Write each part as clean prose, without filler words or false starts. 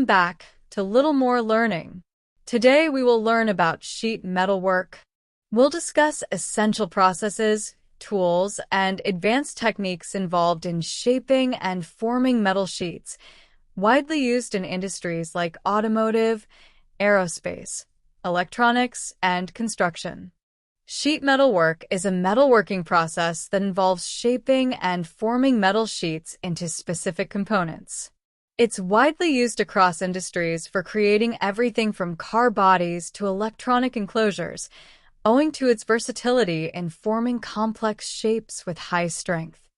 Welcome back to Little More Learning. Today we will learn about sheet metal work. We'll discuss essential processes, tools, and advanced techniques involved in shaping and forming metal sheets, widely used in industries like automotive, aerospace, electronics, and construction. Sheet metal work is a metalworking process that involves shaping and forming metal sheets into specific components. It's widely used across industries for creating everything from car bodies to electronic enclosures, owing to its versatility in forming complex shapes with high strength.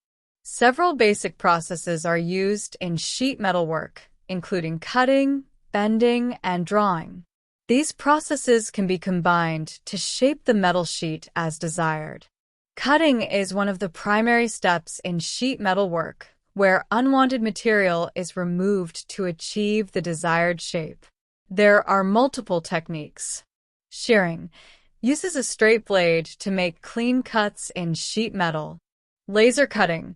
Several basic processes are used in sheet metal work, including cutting, bending, and drawing. These processes can be combined to shape the metal sheet as desired. Cutting is one of the primary steps in sheet metal work, where unwanted material is removed to achieve the desired shape. There are multiple techniques. Shearing uses a straight blade to make clean cuts in sheet metal. Laser cutting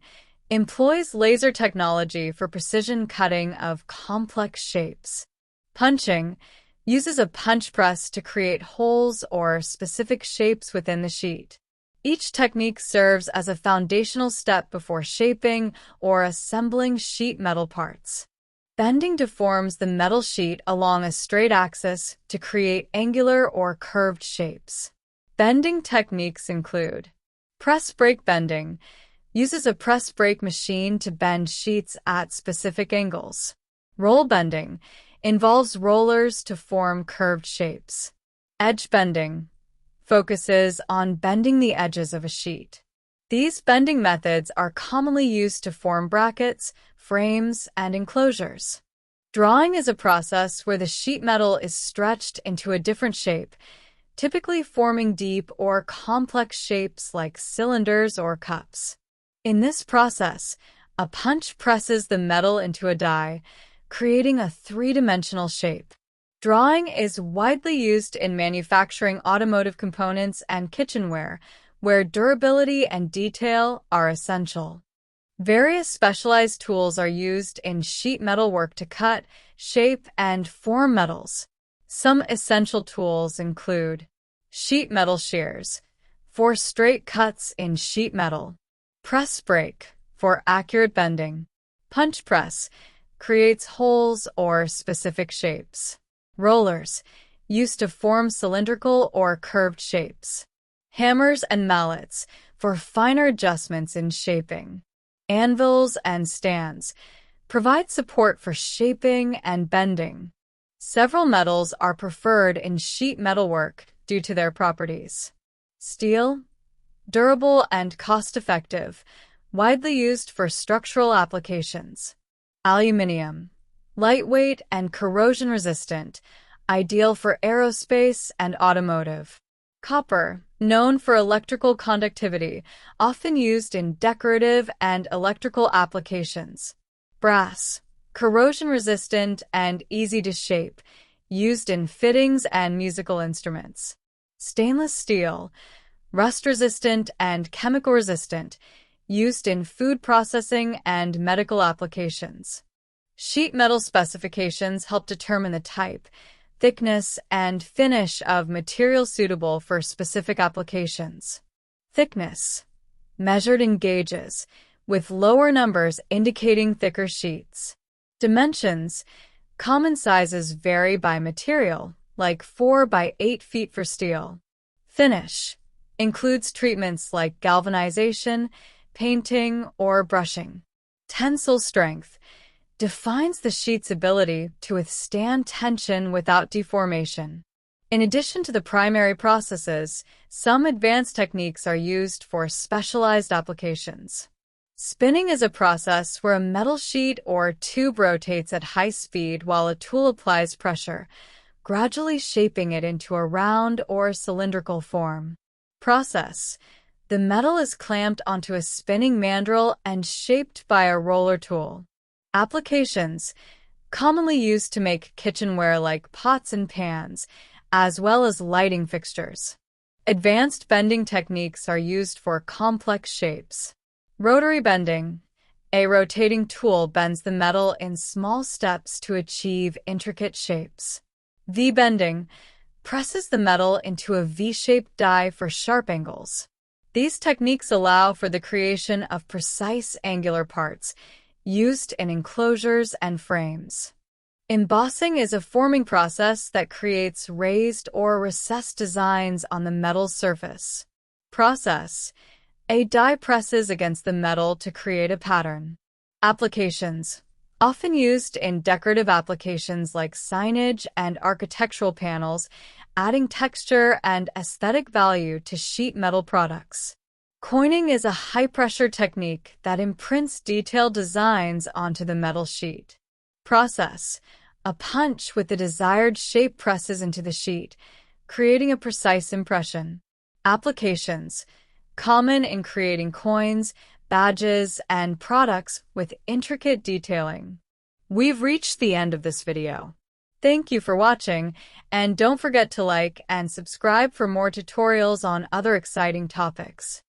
employs laser technology for precision cutting of complex shapes. Punching uses a punch press to create holes or specific shapes within the sheet. Each technique serves as a foundational step before shaping or assembling sheet metal parts. Bending deforms the metal sheet along a straight axis to create angular or curved shapes. Bending techniques include press brake bending, uses a press brake machine to bend sheets at specific angles. Roll bending involves rollers to form curved shapes. Edge bending focuses on bending the edges of a sheet. These bending methods are commonly used to form brackets, frames, and enclosures. Drawing is a process where the sheet metal is stretched into a different shape, typically forming deep or complex shapes like cylinders or cups. In this process, a punch presses the metal into a die, creating a three-dimensional shape. Drawing is widely used in manufacturing automotive components and kitchenware, where durability and detail are essential. Various specialized tools are used in sheet metal work to cut, shape, and form metals. Some essential tools include sheet metal shears for straight cuts in sheet metal, press brake for accurate bending, punch press creates holes or specific shapes. Rollers, used to form cylindrical or curved shapes. Hammers and mallets, for finer adjustments in shaping. Anvils and stands, provide support for shaping and bending. Several metals are preferred in sheet metal work due to their properties. Steel, durable and cost-effective, widely used for structural applications. Aluminum, lightweight and corrosion-resistant, ideal for aerospace and automotive. Copper, known for electrical conductivity, often used in decorative and electrical applications. Brass, corrosion-resistant and easy to shape, used in fittings and musical instruments. Stainless steel, rust-resistant and chemical-resistant, used in food processing and medical applications. Sheet metal specifications help determine the type, thickness, and finish of material suitable for specific applications. Thickness, measured in gauges, with lower numbers indicating thicker sheets. Dimensions, common sizes vary by material, like 4 by 8 feet for steel. Finish, includes treatments like galvanization, painting, or brushing. Tensile strength defines the sheet's ability to withstand tension without deformation. In addition to the primary processes, some advanced techniques are used for specialized applications. Spinning is a process where a metal sheet or tube rotates at high speed while a tool applies pressure, gradually shaping it into a round or cylindrical form. Process: the metal is clamped onto a spinning mandrel and shaped by a roller tool. Applications: commonly used to make kitchenware like pots and pans, as well as lighting fixtures. Advanced bending techniques are used for complex shapes. Rotary bending, A rotating tool bends the metal in small steps to achieve intricate shapes. V-bending presses the metal into a V-shaped die for sharp angles. These techniques allow for the creation of precise angular parts used in enclosures and frames. Embossing is a forming process that creates raised or recessed designs on the metal surface. Process: a die presses against the metal to create a pattern. Applications: often used in decorative applications like signage and architectural panels, adding texture and aesthetic value to sheet metal products. Coining is a high-pressure technique that imprints detailed designs onto the metal sheet. Process: a punch with the desired shape presses into the sheet, creating a precise impression. Applications: common in creating coins, badges, and products with intricate detailing. We've reached the end of this video. Thank you for watching, and don't forget to like and subscribe for more tutorials on other exciting topics.